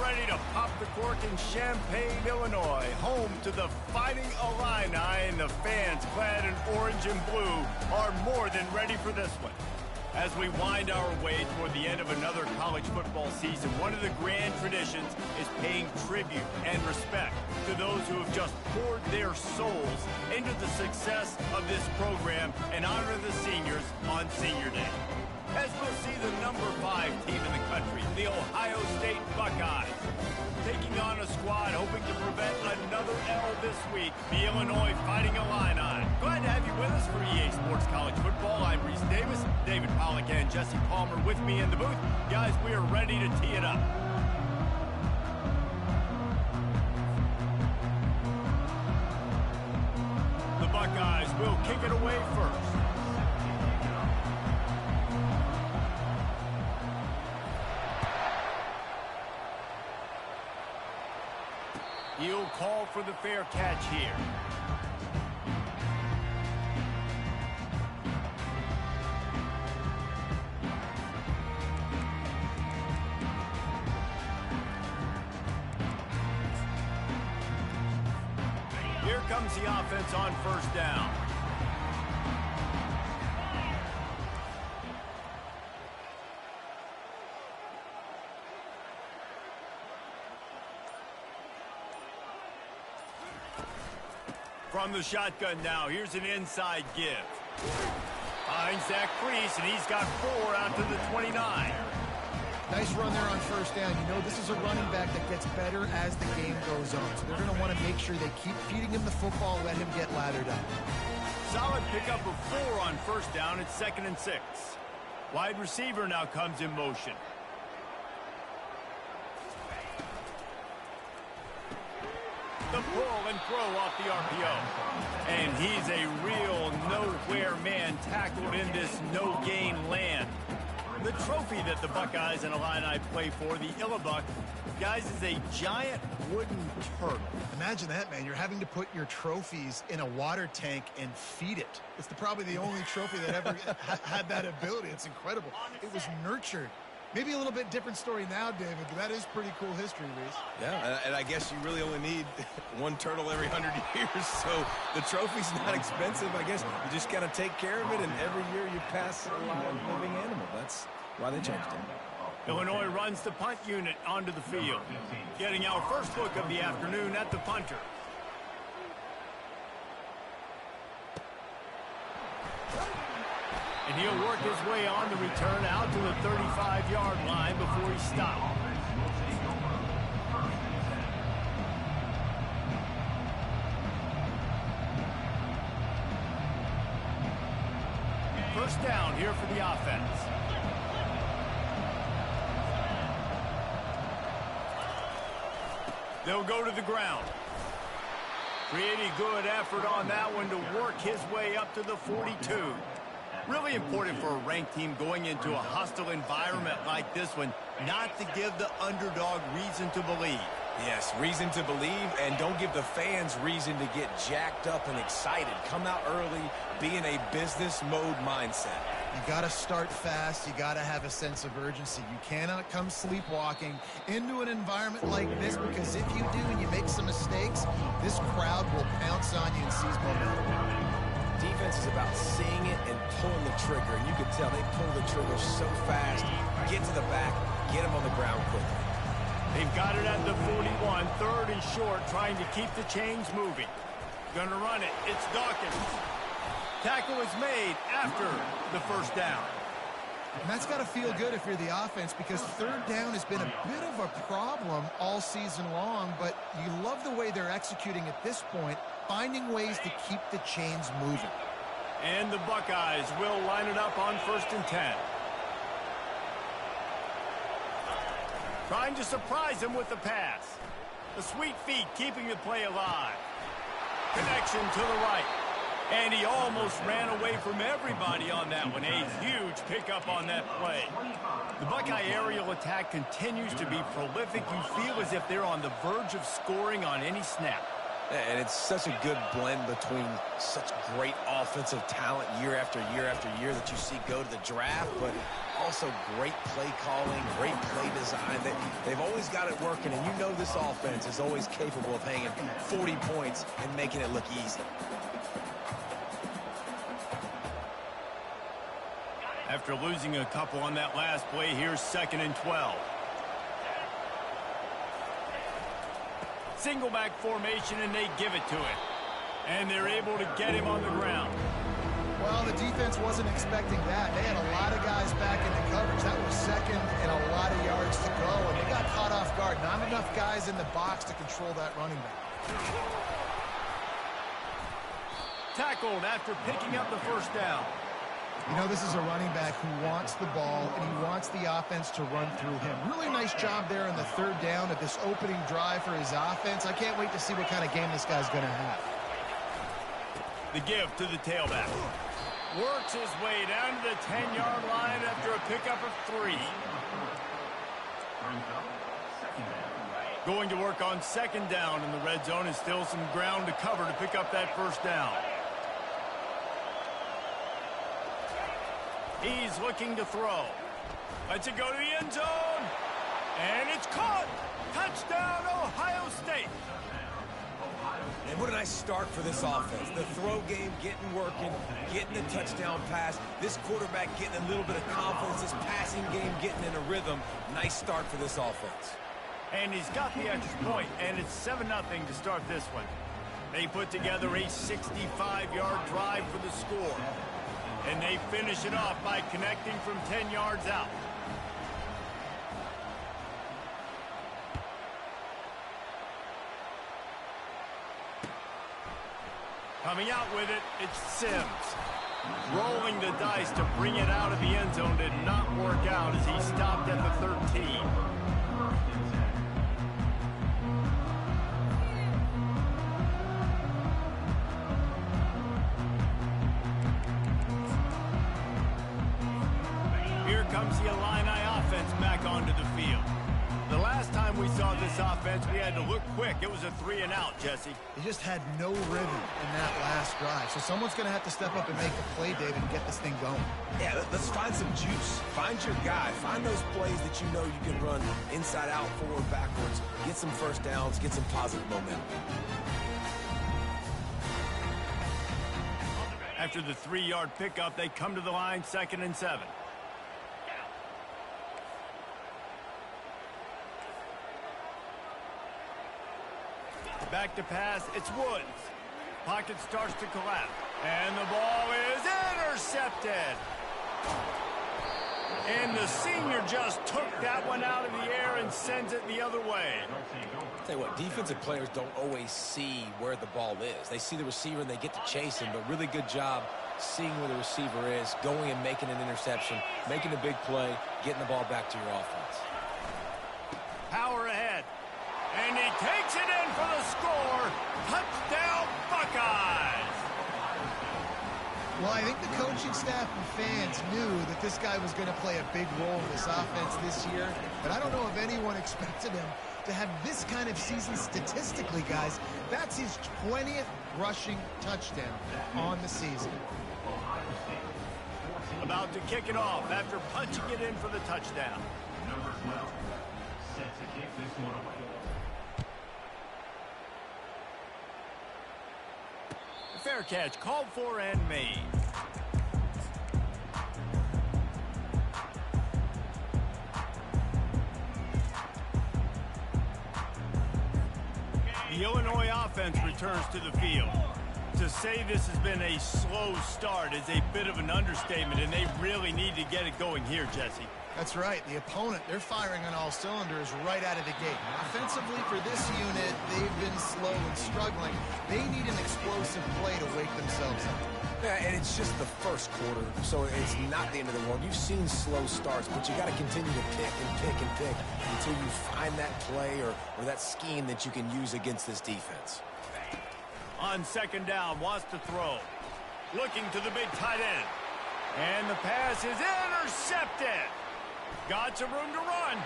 ready to pop the cork in Champaign, Illinois, home to the Fighting Illini, and the fans clad in orange and blue are more than ready for this one. As we wind our way toward the end of another college football season, one of the grand traditions is paying tribute and respect to those who have just poured their souls into the success of this program and honor the seniors on Senior Day. As we'll see the number 5 team in the country, the Ohio State Buckeyes, taking on a squad hoping to prevent another L this week, the Illinois Fighting Illini. Glad to have you with us for EA Sports College Football. I'm Reese Davis, David Pollack and Jesse Palmer with me in the booth. Guys, we are ready to tee it up. The Buckeyes will kick it away first. He'll call for the fair catch here. Here comes the offense on first down. From the shotgun now, here's an inside give. Finds Zach Priest, and he's got 4 out to the 29. Nice run there on first down. You know, this is a running back that gets better as the game goes on. So they're going to want to make sure they keep feeding him the football, let him get lathered up. Solid pickup of 4 on first down. It's 2nd and 6. Wide receiver now comes in motion. The pull and throw off the RPO. And he's a real nowhere man tackled in this no-gain land. The trophy that the Buckeyes and Illini play for, the Illabuck, guys, is a giant wooden turtle. Imagine that, man. You're having to put your trophies in a water tank and feed it. It's probably the only trophy that ever had that ability. It's incredible. It was nurtured. Maybe a little bit different story now, David, but that is pretty cool history, Reese. Yeah, and I guess you really only need one turtle every 100 years, so the trophy's not expensive. I guess you just got to take care of it, and every year you pass a live living animal. That's why they changed it. Illinois runs the punt unit onto the field. Getting our first look of the afternoon at the punter. And he'll work his way on the return out to the 35-yard line before he stopped. First down here for the offense. They'll go to the ground. Pretty good effort on that one to work his way up to the 42. Really important for a ranked team going into a hostile environment like this one, not to give the underdog reason to believe. Yes, reason to believe, and don't give the fans reason to get jacked up and excited. Come out early, be in a business mode mindset. You got to start fast. You got to have a sense of urgency. You cannot come sleepwalking into an environment like this, because if you do and you make some mistakes, this crowd will pounce on you and seize momentum. Defense is about seeing it and pulling the trigger, and you can tell they pull the trigger so fast. Get to the back, get them on the ground quickly. They've got it at the 41, 3rd and short, trying to keep the chains moving. Gonna run it. It's Dawkins. Tackle is made after the first down. And that's got to feel good if you're the offense, because 3rd down has been a bit of a problem all season long, but you love the way they're executing at this point, finding ways to keep the chains moving. And the Buckeyes will line it up on 1st and 10. Trying to surprise him with the pass. The sweet feet keeping the play alive. Connection to the right. And he almost ran away from everybody on that one. A huge pickup on that play. The Buckeye aerial attack continues to be prolific. You feel as if they're on the verge of scoring on any snap. And it's such a good blend between such great offensive talent year after year after year that you see go to the draft, but Also, great play calling, great play design. They've always got it working, and you know this offense is always capable of hanging 40 points and making it look easy. After losing a couple on that last play, here's 2nd and 12. Single back formation, and they give it to him. And they're able to get him on the ground. Well, the defense wasn't expecting that. They had a lot of guys back in the coverage. That was 2nd and a lot of yards to go, and they got caught off guard. Not enough guys in the box to control that running back. Tackled after picking up the first down. You know, this is a running back who wants the ball, and he wants the offense to run through him. Really nice job there on the 3rd down at this opening drive for his offense. I can't wait to see what kind of game this guy's going to have. The give to the tailback. Works his way down to the 10-yard line after a pickup of 3. Going to work on 2nd down in the red zone, and still some ground to cover to pick up that first down. He's looking to throw. Lets it go to the end zone. And it's caught. Touchdown, Ohio State. And what a nice start for this offense. The throw game getting working, getting the touchdown pass. This quarterback getting a little bit of confidence. This passing game getting in a rhythm. Nice start for this offense. And he's got the extra point, and it's 7-0 to start this one. They put together a 65-yard drive for the score. And they finish it off by connecting from 10 yards out. Coming out with it, it's Sims. Rolling the dice to bring it out of the end zone did not work out as he stopped at the 13. Here comes the Illini offense back onto the field. The last time we saw this offense, we had to look quick. It was a 3-and-out, Jesse. They just had no rhythm in that last drive. So someone's going to have to step up and make a play, David, and get this thing going. Yeah, let's find some juice. Find your guy. Find those plays that you know you can run inside out, forward, backwards. Get some first downs. Get some positive momentum. After the 3-yard pickup, they come to the line, 2nd and 7. Back to pass, it's Woods. Pocket starts to collapse. And the ball is intercepted. And the senior just took that one out of the air and sends it the other way. Tell you what, defensive players don't always see where the ball is. They see the receiver and they get to chase him, but really good job seeing where the receiver is, going and making an interception, making a big play, getting the ball back to your offense. Power ahead. And he takes it in for the score. Touchdown, Buckeyes. Well, I think the coaching staff and fans knew that this guy was going to play a big role in this offense this year. But I don't know if anyone expected him to have this kind of season statistically, guys. That's his 20th rushing touchdown on the season. About to kick it off after punching it in for the touchdown. Number 12, set to kick this one away. Fair catch, called for and made. The Illinois offense returns to the field. To say this has been a slow start is a bit of an understatement, and they really need to get it going here, Jesse. That's right. The opponent, they're firing on all cylinders right out of the gate. Offensively, for this unit, they've been slow and struggling. They need an explosive play to wake themselves up. Yeah, and it's just the first quarter, so it's not the end of the world. You've seen slow starts, but you got to continue to pick and pick and pick until you find that play or that scheme that you can use against this defense. On 2nd down, wants to throw. Looking to the big tight end. And the pass is intercepted. Got some room to run.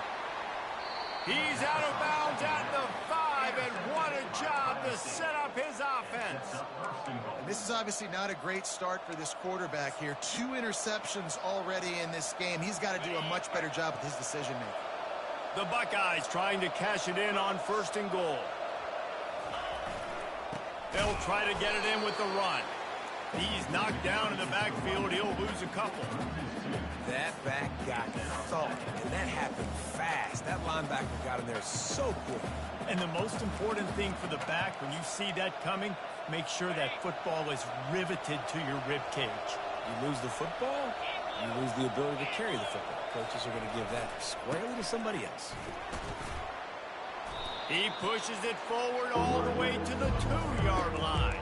He's out of bounds at the 5. drive, and what a job to set up his offense. And this is obviously not a great start for this quarterback here. 2 interceptions already in this game. He's got to do a much better job with his decision-making. The Buckeyes trying to cash it in on 1st and goal. They'll try to get it in with the run. He's knocked down in the backfield. He'll lose a couple. That back got thumped, and that happened fast. That linebacker got in there so quick. And the most important thing for the back, when you see that coming, make sure that football is riveted to your rib cage. You lose the football, you lose the ability to carry the football. Coaches are going to give that squarely to somebody else. He pushes it forward all the way to the 2-yard line.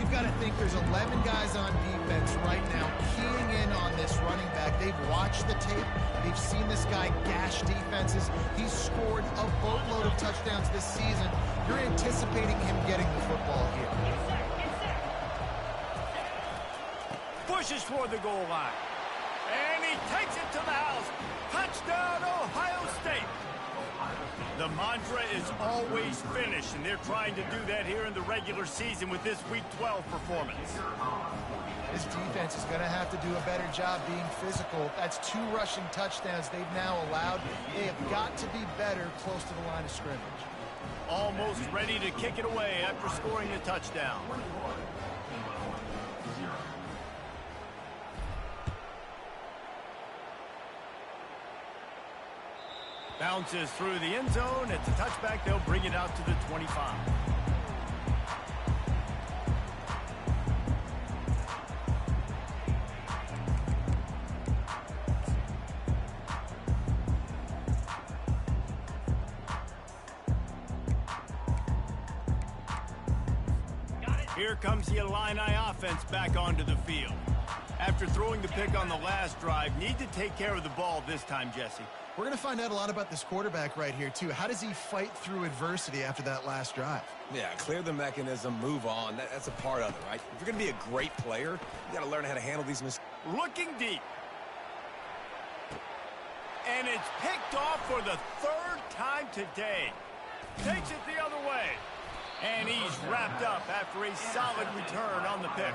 You've got to think there's 11 guys on defense right now keying in on this running back. They've watched the tape. They've seen this guy gash defenses. He's scored a boatload of touchdowns this season. You're anticipating him getting the football here. Pushes toward the goal line. And he takes it to the house. Touchdown, Ohio State. The mantra is always finish, and they're trying to do that here in the regular season with this Week 12 performance. This defense is going to have to do a better job being physical. That's 2 rushing touchdowns they've now allowed. They have got to be better close to the line of scrimmage. Almost ready to kick it away after scoring the touchdown. Bounces through the end zone. It's a touchback. They'll bring it out to the 25. Here comes the Illini offense back onto the field. After throwing the pick on the last drive, need to take care of the ball this time, Jesse. We're going to find out a lot about this quarterback right here, too. How does he fight through adversity after that last drive? Yeah, clear the mechanism, move on. That's a part of it, right? If you're going to be a great player, you got to learn how to handle these mistakes. Looking deep. And it's picked off for the 3rd time today. Takes it the other way. And he's wrapped up after a solid return on the pick.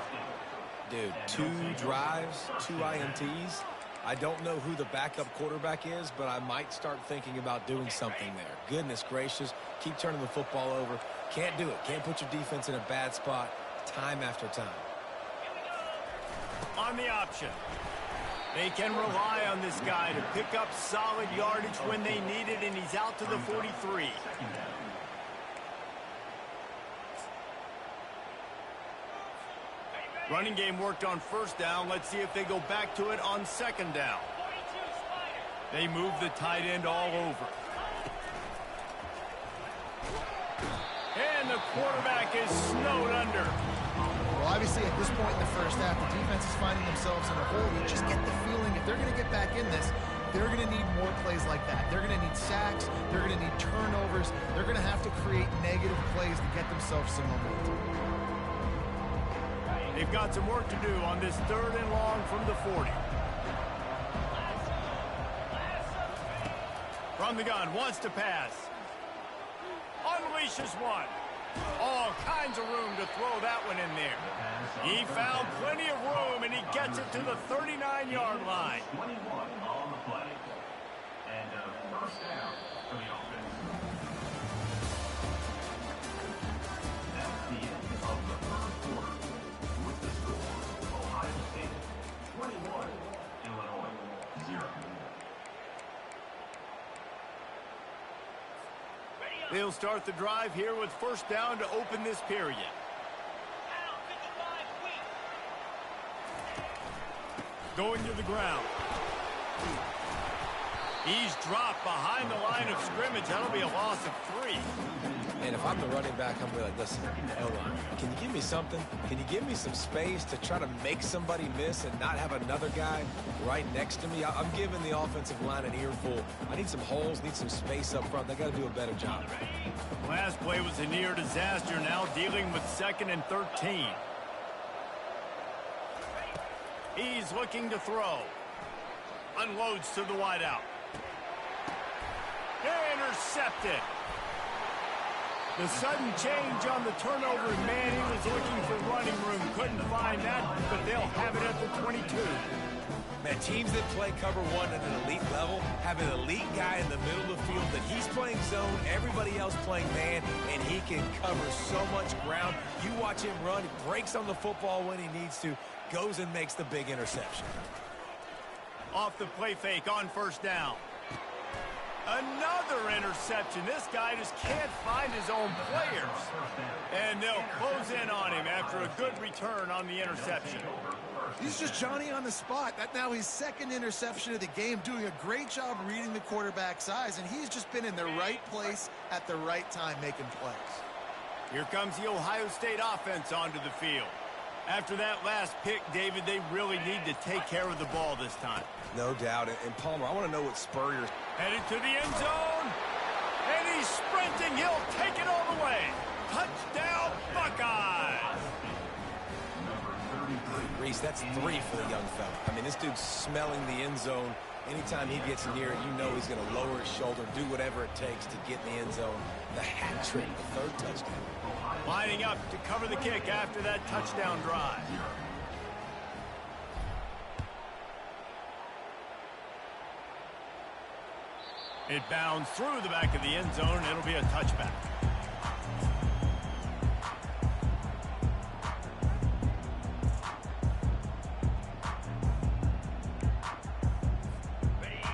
Dude, 2 drives, 2 INTs. I don't know who the backup quarterback is, but I might start thinking about doing something there. Goodness gracious, keep turning the football over. Can't do it. Can't put your defense in a bad spot time after time. On the option. They can rely on this guy to pick up solid yardage when they need it, and he's out to the 43. Running game worked on 1st down. Let's see if they go back to it on 2nd down. They move the tight end all over. And the quarterback is snowed under. Well, obviously, at this point in the first half, the defense is finding themselves in a hole. You just get the feeling if they're going to get back in this, they're going to need more plays like that. They're going to need sacks. They're going to need turnovers. They're going to have to create negative plays to get themselves some momentum. They've got some work to do on this 3rd and long from the 40. From the gun, wants to pass. Unleashes one. All kinds of room to throw that one in there. He found plenty of room, and he gets it to the 39-yard line. 21 on the play. And a 1st down for the offense. That's the end of the 1st quarter. With the score, Ohio State 21, Illinois 0. They'll start the drive here with 1st down to open this period. Going to the ground. He's dropped behind the line of scrimmage. That'll be a loss of 3. And if I'm the running back, I'm going to be like, listen, L-line, can you give me something? Can you give me some space to try to make somebody miss and not have another guy right next to me? I'm giving the offensive line an earful. I need some holes, need some space up front. They got to do a better job. Last play was a near disaster. Now dealing with 2nd and 13. He's looking to throw. Unloads to the wideout. Intercepted. The sudden change on the turnover, and man, he was looking for running room. Couldn't find that, but they'll have it at the 22. Man, teams that play cover one at an elite level have an elite guy in the middle of the field that he's playing zone, everybody else playing man, and he can cover so much ground. You watch him run, he breaks on the football when he needs to, goes and makes the big interception. Off the play fake on first down. Another interception. This guy just can't find his own players. And they'll close in on him after a good return on the interception. He's just Johnny on the spot. That now his second interception of the game, doing a great job reading the quarterback's eyes, and he's just been in the right place at the right time making plays. Here comes the Ohio State offense onto the field. After that last pick, David, they really need to take care of the ball this time. No doubt. And Palmer, I want to know what Spurrier's Headed to the end zone. And he's sprinting. He'll take it all the way. Touchdown, Buckeyes. Reese, that's 3 for the young fella. I mean, this dude's smelling the end zone. Anytime he gets near it, you know he's going to lower his shoulder, do whatever it takes to get in the end zone. The hat trick, the 3rd touchdown. Lining up to cover the kick after that touchdown drive. It bounds through the back of the end zone. It'll be a touchback.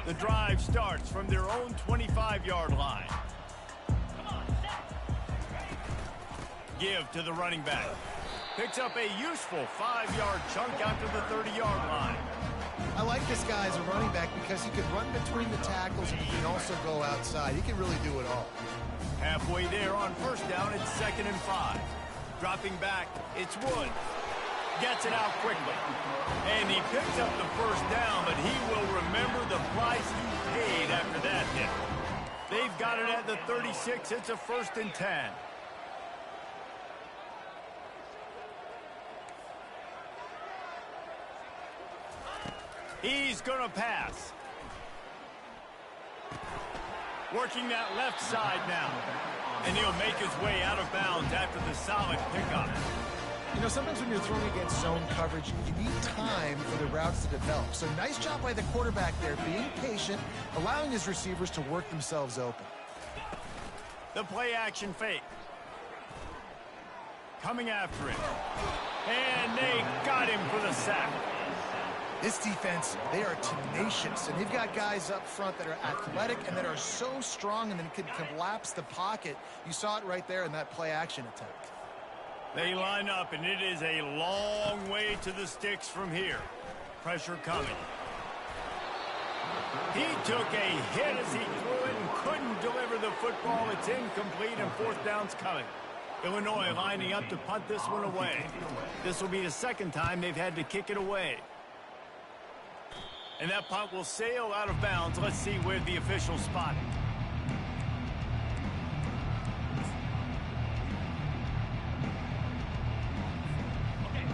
The drive starts from their own 25-yard line. Give to the running back. Picks up a useful 5-yard chunk out to the 30-yard line. I like this guy as a running back because he can run between the tackles and he can also go outside. He can really do it all. Halfway there on first down, it's 2nd and 5. Dropping back, it's Woods. Gets it out quickly. And he picks up the first down, but he will remember the price he paid after that hit. They've got it at the 36. It's a 1st and 10. He's going to pass. Working that left side now. And he'll make his way out of bounds after the solid pickup. You know, sometimes when you're throwing against zone coverage, you need time for the routes to develop. So nice job by the quarterback there, being patient, allowing his receivers to work themselves open. The play action fake. Coming after him. And they got him for the sack. This defense, they are tenacious, and they've got guys up front that are athletic and that are so strong and then can collapse the pocket. You saw it right there in that play-action attempt. They line up, and it is a long way to the sticks from here. Pressure coming. He took a hit as he threw it and couldn't deliver the football. It's incomplete, and 4th down's coming. Illinois lining up to punt this one away. This will be the 2nd time they've had to kick it away. And that punt will sail out of bounds. Let's see where the officials spot it.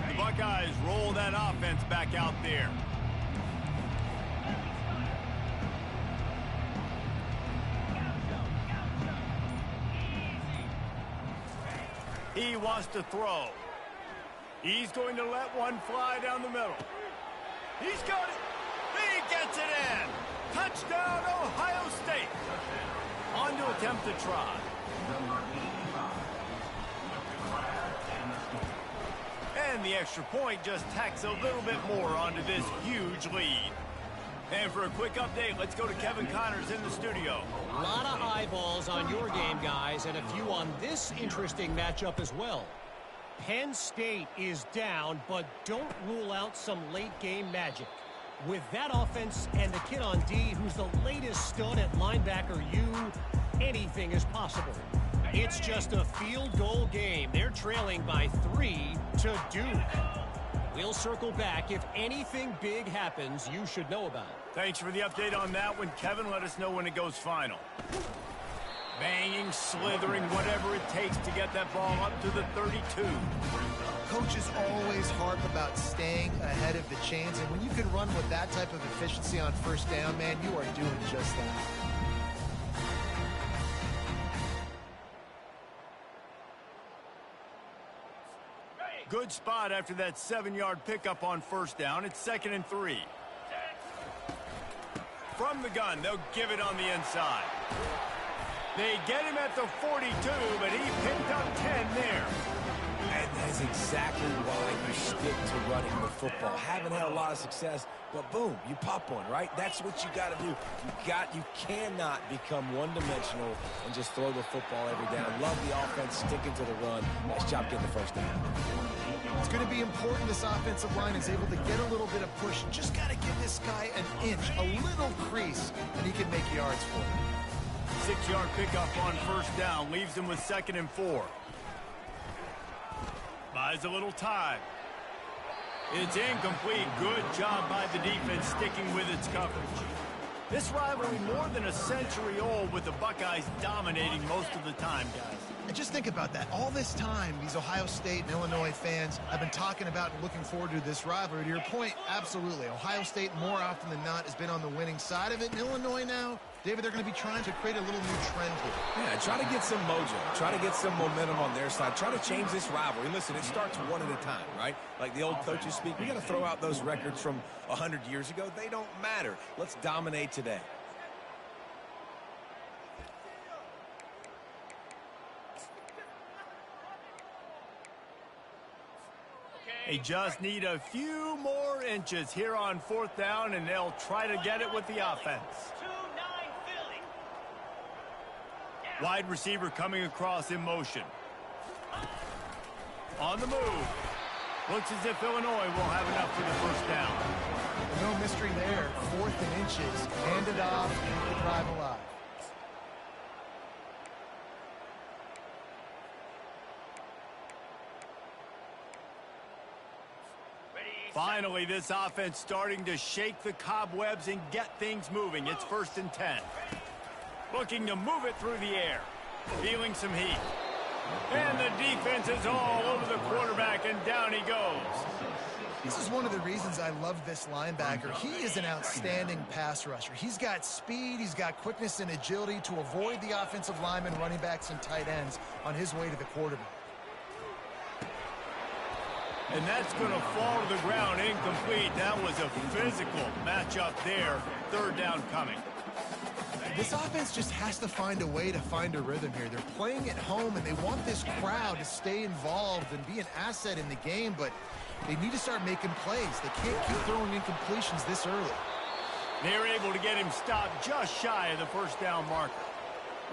The Buckeyes roll that offense back out there. He wants to throw. He's going to let one fly down the middle. He's got it. He gets it in. Touchdown, Ohio State. On to attempt to try. And the extra point just tacks a little bit more onto this huge lead. And for a quick update, let's go to Kevin Connors in the studio. A lot of eyeballs on your game, guys, and a few on this interesting matchup as well. Penn State is down, but don't rule out some late-game magic. With that offense and the kid on D, who's the latest stud at linebacker U, anything is possible. It's just a field goal game. They're trailing by 3 to Duke. We'll circle back. If anything big happens, you should know about it. Thanks for the update on that one, Kevin. Let us know when it goes final. Banging, slithering, whatever it takes to get that ball up to the 32. Coaches always harp about staying ahead of the chains, and when you can run with that type of efficiency on first down, man, you are doing just that. Good spot after that 7-yard pickup on first down. It's 2nd and 3. From the gun, they'll give it on the inside. They get him at the 42, but he picked up 10 there. And that's exactly why you stick to running the football. Haven't had a lot of success, but boom, you pop one, right? That's what you got to do. You cannot become one-dimensional and just throw the football every down. Love the offense, sticking to the run. Nice job getting the first down. It's going to be important this offensive line is able to get a little bit of push. Just got to give this guy an inch, a little crease, and he can make yards for it. 6-yard pickup on first down leaves him with 2nd and 4. Buys a little time. It's incomplete. Good job by the defense sticking with its coverage. This rivalry more than a century old with the Buckeyes dominating most of the time, guys. And just think about that. All this time, these Ohio State and Illinois fans have been talking about and looking forward to this rivalry. To your point, absolutely. Ohio State, more often than not, has been on the winning side of it. And Illinois now, David, they're going to be trying to create a little new trend here. Yeah, try to get some mojo. Try to get some momentum on their side. Try to change this rivalry. Listen, it starts one at a time, right? Like the old coaches speak, we got to throw out those records from 100 years ago. They don't matter. Let's dominate today. They just need a few more inches here on 4th down, and they'll try to get it with the offense. Wide receiver coming across in motion. On the move. Looks as if Illinois will have enough for the first down. No mystery there. 4th and inches. Hand it off and keep the drive alive. Finally, this offense starting to shake the cobwebs and get things moving. It's 1st and 10. Looking to move it through the air. Feeling some heat. And the defense is all over the quarterback, and down he goes. This is one of the reasons I love this linebacker. He is an outstanding pass rusher. He's got speed, he's got quickness and agility to avoid the offensive linemen, running backs, and tight ends on his way to the quarterback. And that's going to fall to the ground incomplete. That was a physical matchup there. 3rd down coming. This offense just has to find a way to find a rhythm here. They're playing at home, and they want this crowd to stay involved and be an asset in the game, but they need to start making plays. They can't keep throwing incompletions this early. They're able to get him stopped just shy of the first down marker.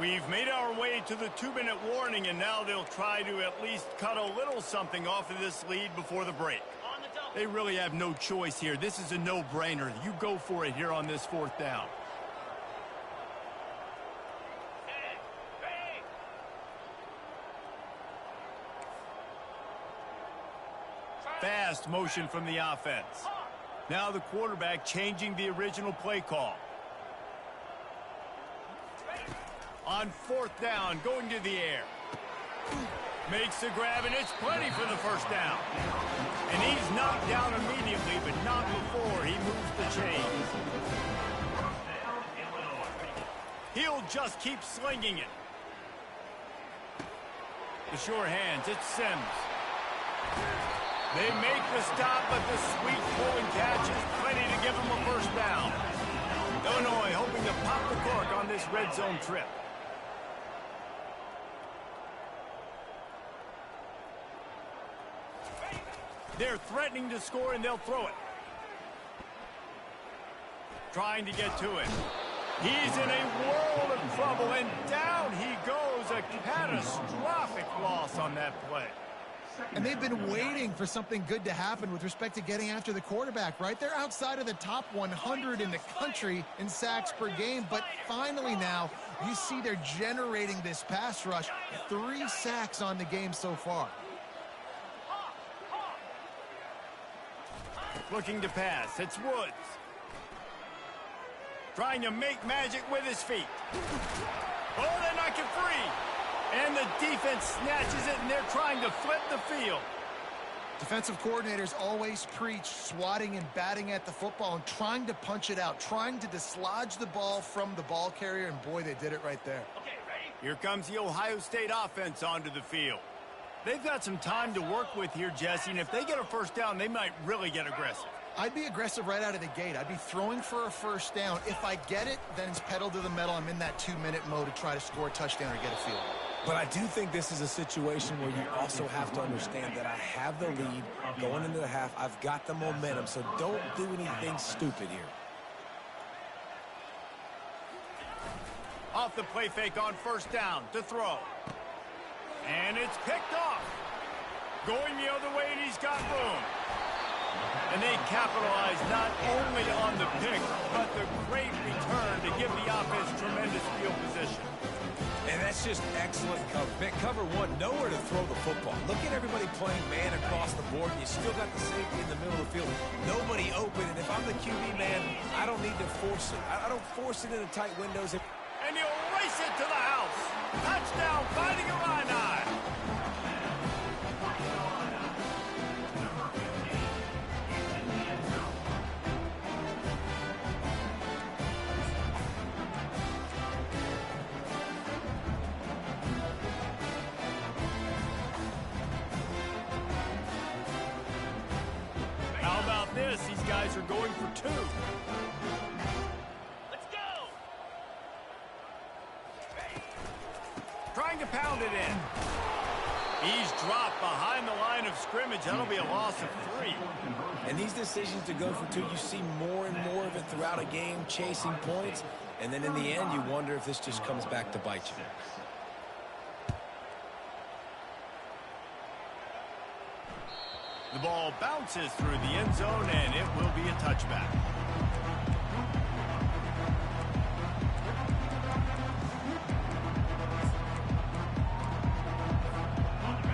We've made our way to the 2-minute warning, and now they'll try to at least cut a little something off of this lead before the break. They really have no choice here. This is a no-brainer. You go for it here on this 4th down. Fast motion from the offense. Now the quarterback changing the original play call. On 4th down, going to the air. Makes the grab, and it's plenty for the first down. And he's knocked down immediately, but not before he moves the chains. He'll just keep slinging it. The sure hands, it's Sims. They make the stop, but the sweet pulling catch is plenty to give them a first down. Illinois hoping to pop the cork on this red zone trip. They're threatening to score, and they'll throw it. Trying to get to it. He's in a world of trouble, and down he goes. A catastrophic loss on that play. And they've been waiting for something good to happen with respect to getting after the quarterback, right? They're outside of the top 100 in the country in sacks per game, but finally now you see they're generating this pass rush. 3 sacks on the game so far. Looking to pass. It's Woods. Trying to make magic with his feet. Oh, they knock it free. And the defense snatches it, and they're trying to flip the field. Defensive coordinators always preach swatting and batting at the football and trying to punch it out, trying to dislodge the ball from the ball carrier, and boy, they did it right there. Here comes the Ohio State offense onto the field. They've got some time to work with here, Jesse, and if they get a first down, they might really get aggressive. I'd be aggressive right out of the gate. I'd be throwing for a first down. If I get it, then it's pedal to the metal. I'm in that 2-minute mode to try to score a touchdown or get a field goal. But I do think this is a situation where you also have to understand that I have the lead going into the half. I've got the momentum, so don't do anything stupid here. Off the play fake on first down to throw. And it's picked off. Going the other way, and he's got room. And they capitalize not only on the pick, but the great return to give the offense tremendous field position. And that's just excellent cover. Cover one, nowhere to throw the football. Look at everybody playing man across the board. You still got the safety in the middle of the field. Nobody open, and if I'm the QB man, I don't need to force it. I don't force it into tight windows. And he'll race it to the house. Touchdown, Fighting Illini. How about this? These guys are going for two. Let's go. Trying to pound it in. He's dropped behind the line of scrimmage. That'll be a loss of 3. And these decisions to go for two, you see more and more of it throughout a game, chasing points. And then in the end, you wonder if this just comes back to bite you. The ball bounces through the end zone, and it will be a touchback.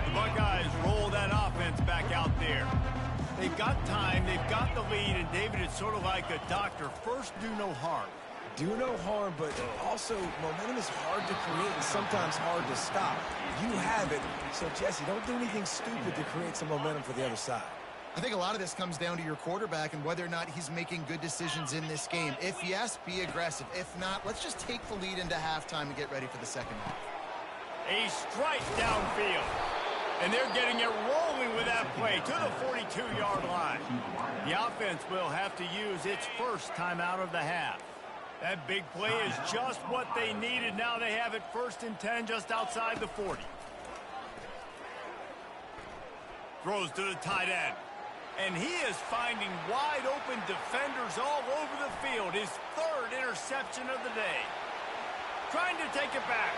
The Buckeyes roll that offense back out there. They've got time, they've got the lead, and David, it's sort of like a doctor. First, do no harm. Do no harm, but also momentum is hard to create and sometimes hard to stop. You have it, so Jesse, don't do anything stupid to create some momentum for the other side. I think a lot of this comes down to your quarterback and whether or not he's making good decisions in this game. If yes, be aggressive. If not, let's just take the lead into halftime and get ready for the second half. A strike downfield. And they're getting it rolling with that play to the 42-yard line. The offense will have to use its first timeout of the half. That big play is just what they needed. Now they have it 1st and 10 just outside the 40. Throws to the tight end. And he is finding wide open defenders all over the field. His 3rd interception of the day. Trying to take it back.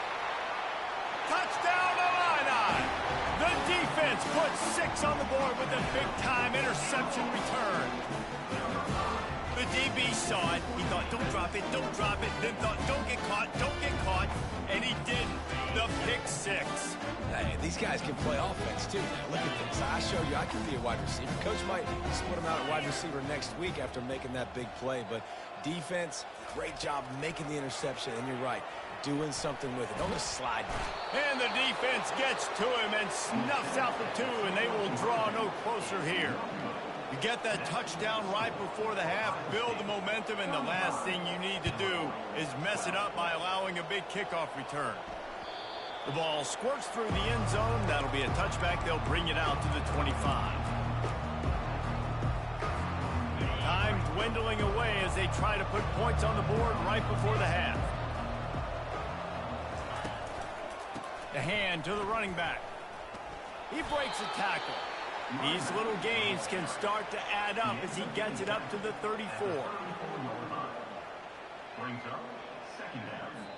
Touchdown Illini! The defense puts 6 on the board with a big-time interception return. The DB saw it. He thought, don't drop it, then thought, don't get caught, and he didn't. The pick 6. Hey, these guys can play offense, too. Now, look at this. I showed you I can be a wide receiver. Coach might split him out at wide receiver next week after making that big play, but defense, great job making the interception, and you're right, doing something with it. Don't just slide. And the defense gets to him and snuffs out the 2, and they will draw no closer here. You get that touchdown right before the half, build the momentum, and the last thing you need to do is mess it up by allowing a big kickoff return. The ball squirts through the end zone. That'll be a touchback. They'll bring it out to the 25. Time dwindling away as they try to put points on the board right before the half. The hand to the running back. He breaks a tackle. These little gains can start to add up as he gets it up to the 34.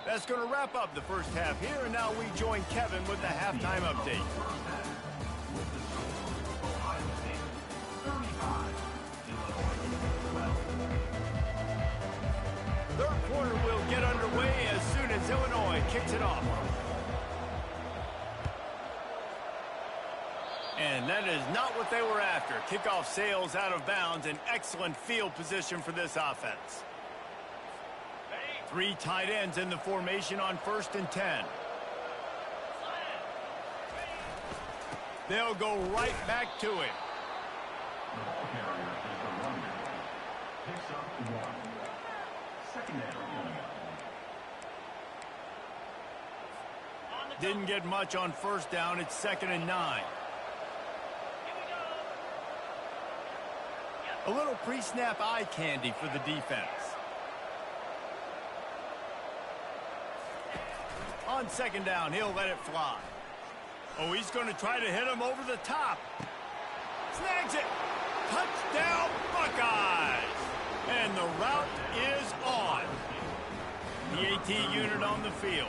That's going to wrap up the first half here, and now we join Kevin with the halftime update. Third quarter will get underway as soon as Illinois kicks it off. And that is not what they were after. Kickoff sails out of bounds. An excellent field position for this offense. 3 tight ends in the formation on 1st and 10. They'll go right back to it. The ball carrier is the running back. Picks up 1. Second down. Didn't get much on first down. It's 2nd and 9. A little pre-snap eye candy for the defense. On 2nd down, he'll let it fly. Oh, he's going to try to hit him over the top. Snags it. Touchdown, Buckeyes. And the route is on. The AT unit on the field.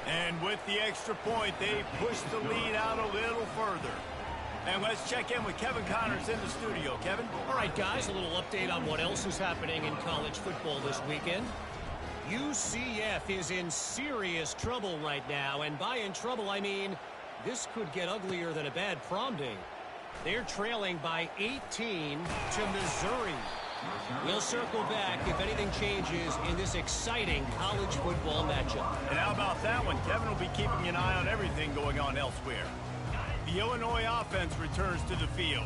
And with the extra point, they push the lead out a little further. And let's check in with Kevin Connors in the studio. Kevin? All right, guys, a little update on what else is happening in college football this weekend. UCF is in serious trouble right now, and by in trouble, I mean this could get uglier than a bad prom date. They're trailing by 18 to Missouri. We'll circle back if anything changes in this exciting college football matchup. And how about that one? Kevin will be keeping an eye on everything going on elsewhere. The Illinois offense returns to the field.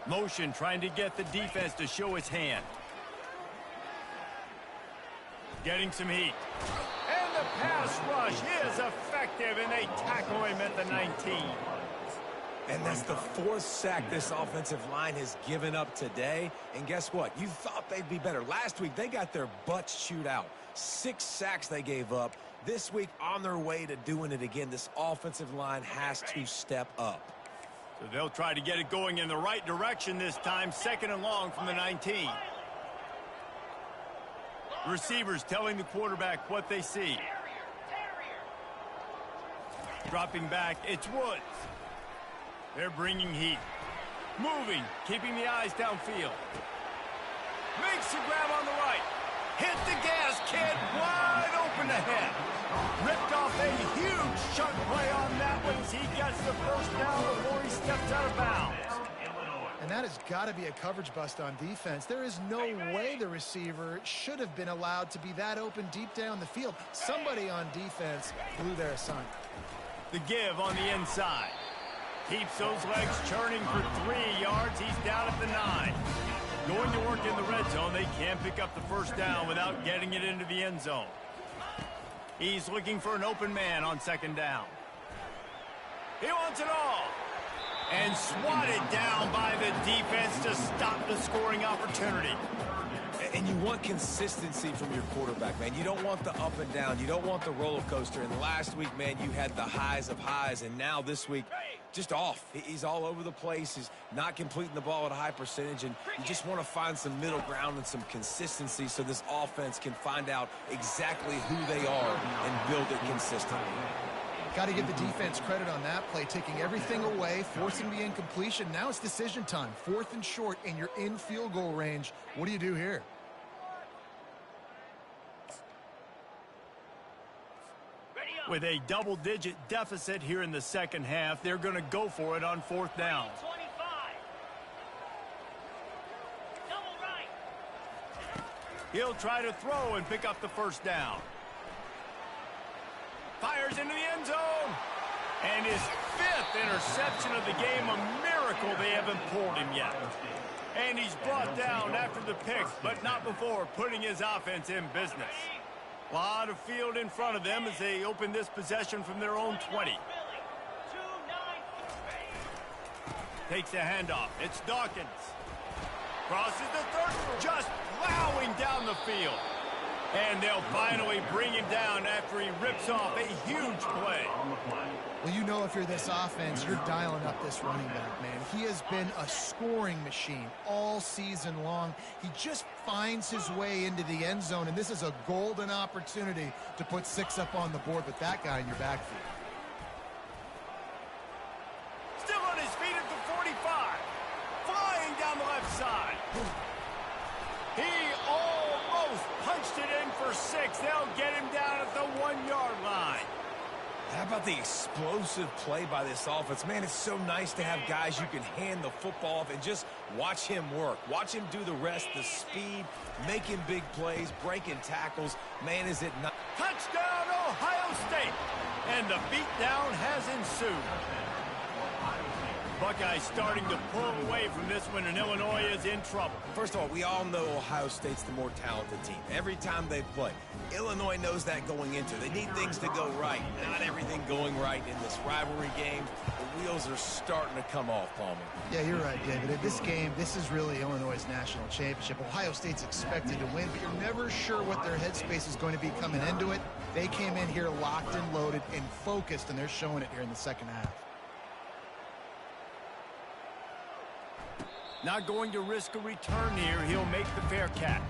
Motion trying to get the defense to show its hand. Getting some heat. And the pass rush is effective, and they tackle him at the 19. And that's the 4th sack this offensive line has given up today. And guess what? You thought they'd be better. Last week, they got their butts chewed out. 6 sacks they gave up. This week, on their way to doing it again, this offensive line has to step up. So they'll try to get it going in the right direction this time. 2nd and long from the 19. Receivers telling the quarterback what they see. Dropping back, it's Woods. They're bringing heat. Moving, keeping the eyes downfield. Makes the grab on the right. Hit the gas, kid. Wide open ahead. Ripped off a huge chunk play on that one as he gets the first down before he steps out of bounds. And that has got to be a coverage bust on defense. There is no way the receiver should have been allowed to be that open deep down the field. Somebody on defense blew their assignment. The give on the inside. Keeps those legs churning for 3 yards. He's down at the 9. Going to work in the red zone. They can't pick up the first down without getting it into the end zone. He's looking for an open man on 2nd down. He wants it all. And swatted down by the defense to stop the scoring opportunity. And you want consistency from your quarterback, man. You don't want the up and down. You don't want the roller coaster. And last week, man, you had the highs of highs. And now this week, just off. He's all over the place. He's not completing the ball at a high percentage. And you just want to find some middle ground and some consistency so this offense can find out exactly who they are and build it consistently. Got to give the defense credit on that play, taking everything away, forcing the incompletion. Now it's decision time. 4th and short, and you're in field goal range. What do you do here? With a double-digit deficit here in the second half, they're going to go for it on 4th down. He'll try to throw and pick up the first down. Fires into the end zone. And his 5th interception of the game, a miracle they haven't pulled him yet. And he's brought down after the pick, but not before putting his offense in business. A lot of field in front of them as they open this possession from their own 20. Takes a handoff. It's Dawkins. Crosses the 30, just plowing down the field. And they'll finally bring him down after he rips off a huge play. Well, you know, if you're this offense, you're dialing up this running back, man. He has been a scoring machine all season long. He just finds his way into the end zone, and this is a golden opportunity to put 6 up on the board with that guy in your backfield. Still on his feet at the 45. Flying down the left side. He almost punched it in for 6. They'll get him down at the 1-yard line. How about the explosive play by this offense? Man, it's so nice to have guys you can hand the football off and just watch him work. Watch him do the rest, the speed, making big plays, breaking tackles. Man, is it not? Touchdown, Ohio State. And the beatdown has ensued. Buckeyes starting to pull away from this one, and Illinois is in trouble. First of all, we all know Ohio State's the more talented team. Every time they play, Illinois knows that going into. They need things to go right. Not everything going right in this rivalry game. The wheels are starting to come off, Palmer. Yeah, you're right, David. In this game, this is really Illinois' national championship. Ohio State's expected to win, but you're never sure what their headspace is going to be coming into it. They came in here locked and loaded and focused, and they're showing it here in the second half. Not going to risk a return here. He'll make the fair catch.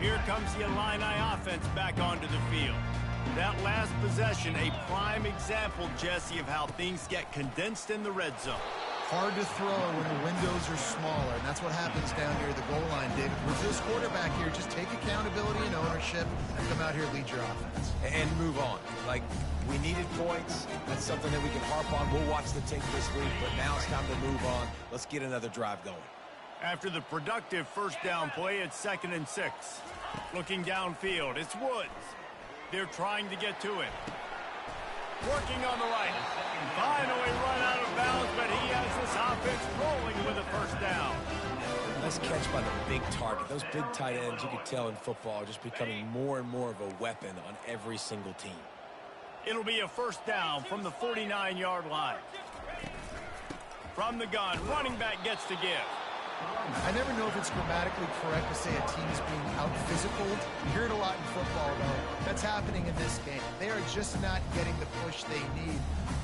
Here comes the Illini offense back onto the field. That last possession, a prime example, Jesse, of how things get condensed in the red zone. Hard to throw when the windows are smaller, and that's what happens down near the goal line, David. With this quarterback here, just take accountability and ownership and come out here and lead your offense. And move on. Like, we needed points. That's something that we can harp on. We'll watch the tape this week, but now it's time to move on. Let's get another drive going. After the productive first down play, it's 2nd and 6. Looking downfield, it's Woods. They're trying to get to it. Working on the right. Finally run out of bounds, but he has this offense rolling with a first down. Nice catch by the big target. Those big tight ends, you can tell in football, are just becoming more and more of a weapon on every single team. It'll be a first down from the 49-yard line. From the gun, running back gets to give. I never know if it's grammatically correct to say a team is being out-physical. You hear it a lot in football, though. That's happening in this game. They are just not getting the push they need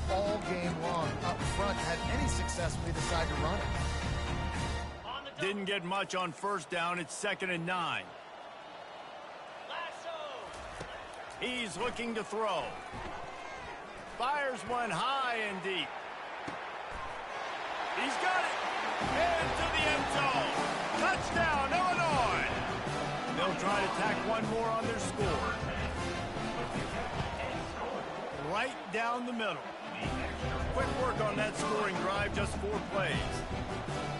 all game long up front to have any success when they decide to run it. Didn't get much on first down. It's 2nd and 9. He's looking to throw. Fires one high and deep. He's got it. Into the end zone. Touchdown, Illinois. They'll try to tack one more on their score. Right down the middle. Quick work on that scoring drive, just 4 plays.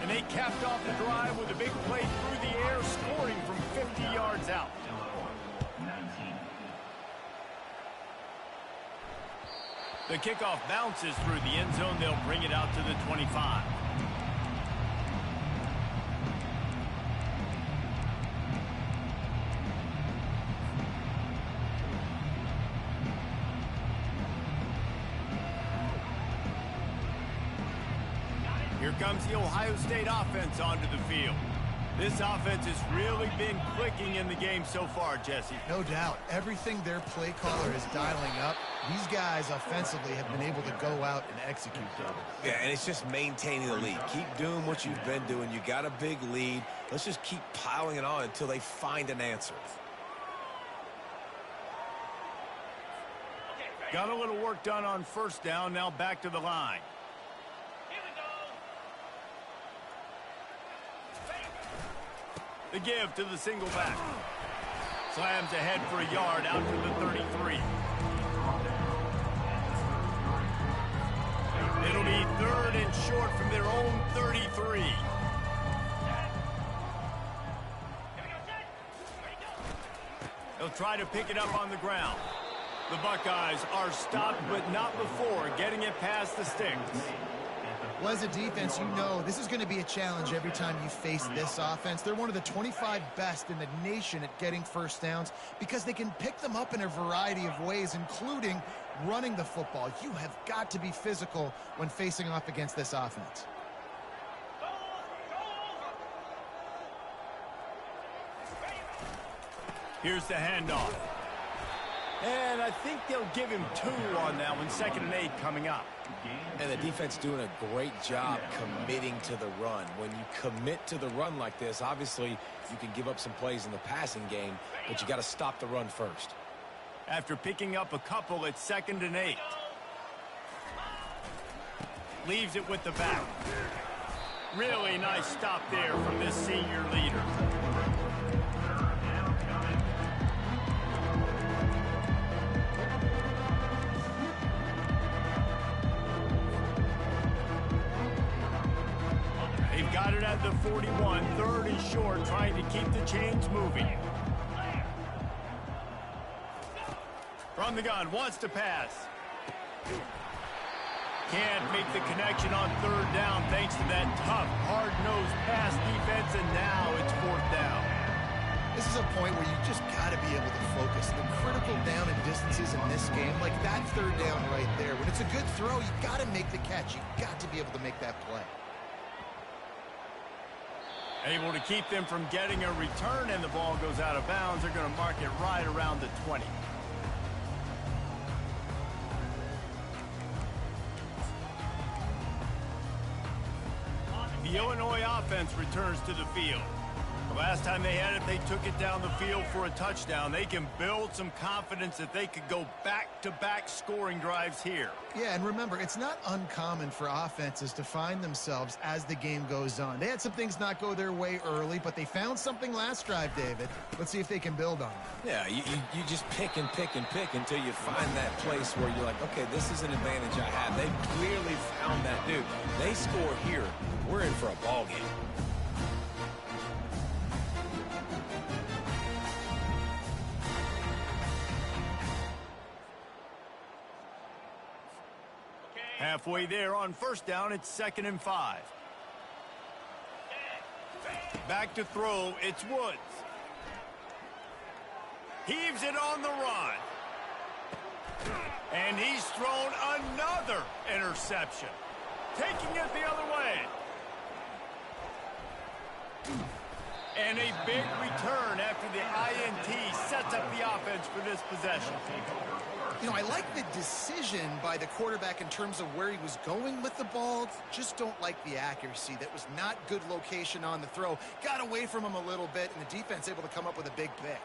And they capped off the drive with a big play through the air, scoring from 50 yards out. The kickoff bounces through the end zone. They'll bring it out to the 25. Here comes the Ohio State offense onto the field. This offense has really been clicking in the game so far, Jesse. No doubt. Everything their play caller is dialing up, these guys offensively have been able to go out and execute them. Yeah, and it's just maintaining the lead. Keep doing what you've been doing. You got a big lead. Let's just keep piling it on until they find an answer. Got a little work done on first down. Now back to the line. The give to the single back. Slams ahead for a yard out to the 33. It'll be 3rd and short from their own 33. They'll try to pick it up on the ground. The Buckeyes are stopped, but not before getting it past the sticks. Well, as a defense, you know this is going to be a challenge every time you face this offense. They're one of the 25 best in the nation at getting first downs because they can pick them up in a variety of ways, including running the football. You have got to be physical when facing off against this offense. Here's the handoff. And I think they'll give him 2 on that one. 2nd and 8 coming up. And the defense doing a great job committing to the run. When you commit to the run like this, obviously you can give up some plays in the passing game, but you got to stop the run first. After picking up a couple, it's 2nd and 8. Leaves it with the back. Really nice stop there from this senior leader. They've got it at the 41, 3rd and short, trying to keep the chains moving. From the gun, wants to pass. Can't make the connection on third down thanks to that tough, hard-nosed pass defense, and now it's fourth down. This is a point where you just got to be able to focus. The critical down and distances in this game, like that third down right there, when it's a good throw, you got to make the catch. You got to be able to make that play. Able to keep them from getting a return, and the ball goes out of bounds. They're going to mark it right around the 20. The Illinois offense returns to the field. The last time they had it, they took it down the field for a touchdown. They can build some confidence that they could go back-to-back scoring drives here. Yeah, and remember, it's not uncommon for offenses to find themselves as the game goes on. They had some things not go their way early, but they found something last drive, David. Let's see if they can build on it. Yeah, you just pick and pick and pick until you find that place where you're like, okay, this is an advantage I have. They clearly found that, dude. They score here, we're in for a ball game. Halfway there on first down, it's 2nd and 5. Back to throw, it's Woods. Heaves it on the run. And he's thrown another interception. Taking it the other way. And a big return after the INT sets up the offense for this possession. You know, I like the decision by the quarterback in terms of where he was going with the ball. Just don't like the accuracy. That was not good location on the throw. Got away from him a little bit, and the defense able to come up with a big pick.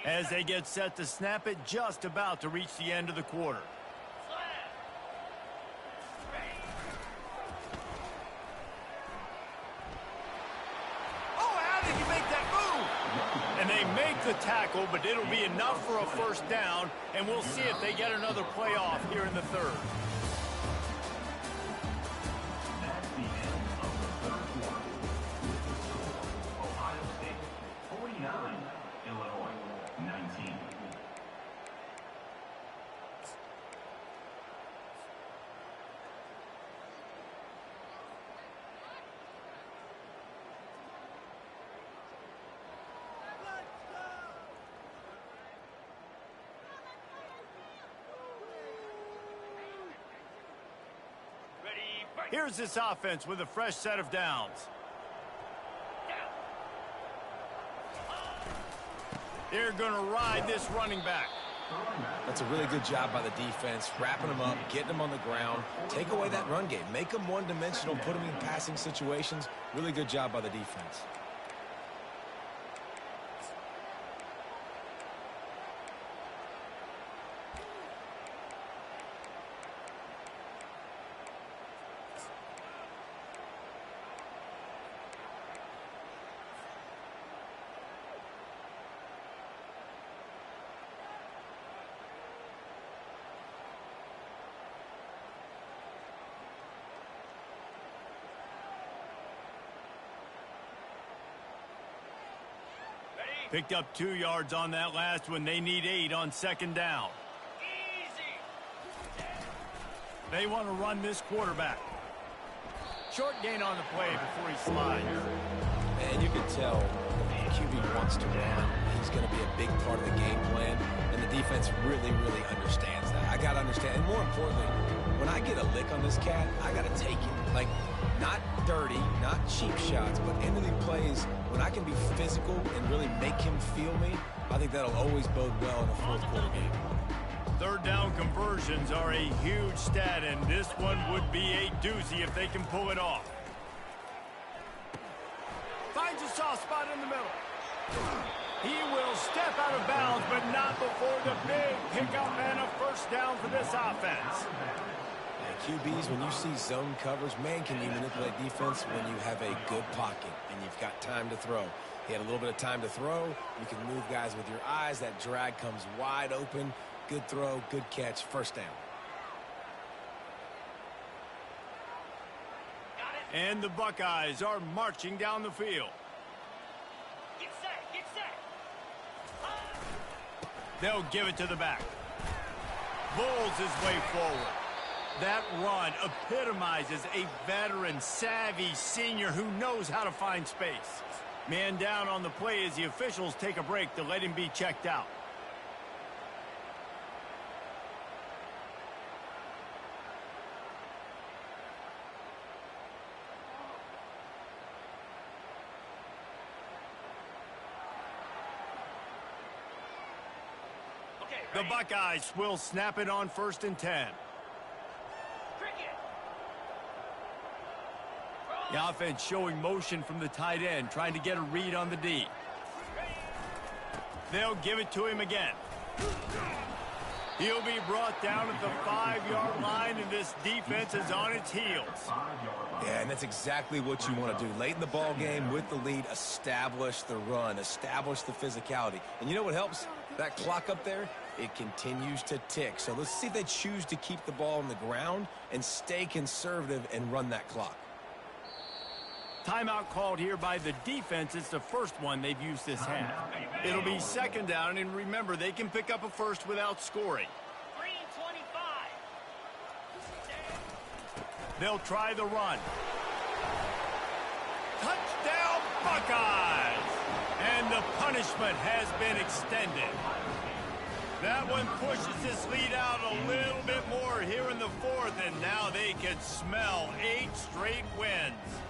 As they get set to snap it, just about to reach the end of the quarter. And they make the tackle, but it'll be enough for a first down, and we'll see if they get another play off here in the third. That's the end of the third quarter. With the score, Ohio State 49, Illinois 19. Here's this offense with a fresh set of downs. They're going to ride this running back. That's a really good job by the defense, wrapping them up, getting them on the ground, take away that run game, make them one-dimensional, put them in passing situations. Really good job by the defense. Picked up 2 yards on that last one. They need 8 on 2nd down. They want to run this quarterback. Short gain on the play before he slides. And you can tell the QB wants to run. He's going to be a big part of the game plan, and the defense really, really understands that. I got to understand, and more importantly, when I get a lick on this cat, I got to take it. Like, not dirty, not cheap shots, but into the plays, when I can be physical and really make him feel me, I think that'll always bode well in a fourth quarter game. Third down conversions are a huge stat, and this one would be a doozy if they can pull it off. Finds a soft spot in the middle. He will step out of bounds, but not before the big pickup and a first down for this offense. QBs, when you see zone covers, man, can you manipulate defense when you have a good pocket and you've got time to throw. He had a little bit of time to throw. You can move guys with your eyes. That drag comes wide open. Good throw, good catch, first down. And the Buckeyes are marching down the field. Get set, get set. They'll give it to the back. Bulls his way forward. That run epitomizes a veteran, savvy senior who knows how to find space. Man down on the play as the officials take a break to let him be checked out. The Buckeyes will snap it on 1st and 10. The offense showing motion from the tight end, trying to get a read on the D. They'll give it to him again. He'll be brought down at the 5-yard line, and this defense is on its heels. Yeah, and that's exactly what you want to do. Late in the ball game with the lead, establish the run, establish the physicality. And you know what helps? That clock up there, it continues to tick. So let's see if they choose to keep the ball on the ground and stay conservative and run that clock. Timeout called here by the defense. It's the first one they've used this half. It'll be 2nd down, and remember, they can pick up a first without scoring. 3:25. They'll try the run. Touchdown, Buckeyes! And the punishment has been extended. That one pushes this lead out a little bit more here in the 4th, and now they can smell 8 straight wins.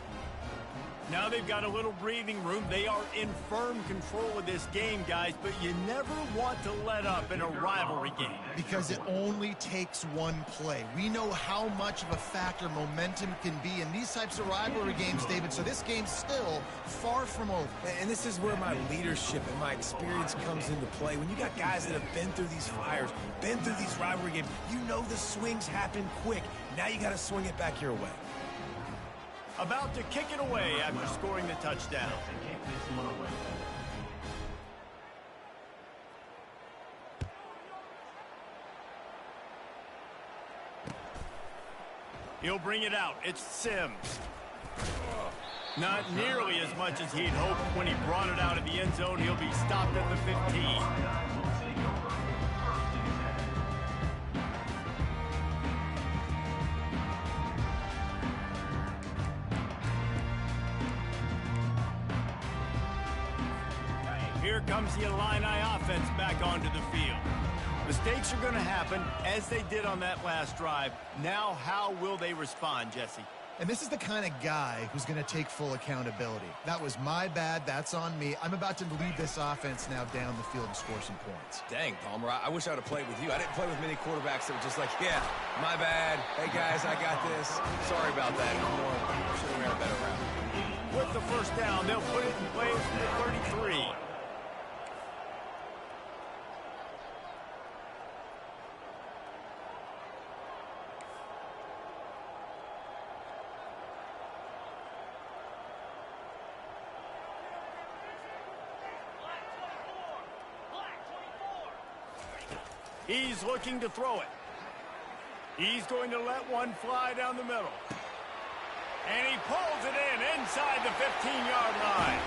Now they've got a little breathing room. They are in firm control of this game, guys, but you never want to let up in a rivalry game. Because it only takes one play. We know how much of a factor momentum can be in these types of rivalry games, David, so this game's still far from over. And this is where my leadership and my experience comes into play. When you got guys that have been through these fires, been through these rivalry games, you know the swings happen quick. Now you got to swing it back your way. About to kick it away after scoring the touchdown. He'll bring it out. It's Sims. Not nearly as much as he'd hoped when he brought it out of the end zone. He'll be stopped at the 15. Here comes the Illini offense back onto the field. Mistakes are going to happen, as they did on that last drive. Now, how will they respond, Jesse? And this is the kind of guy who's going to take full accountability. That was my bad. That's on me. I'm about to lead this offense now down the field and score some points. Dang, Palmer, I wish I would have played with you. I didn't play with many quarterbacks that were just like, yeah, my bad. Hey, guys, I got this. Sorry about that. Should have ran a better route. With the 1st down, they'll put it in play from the 33. He's looking to throw it. He's going to let one fly down the middle. And he pulls it in inside the 15-yard line.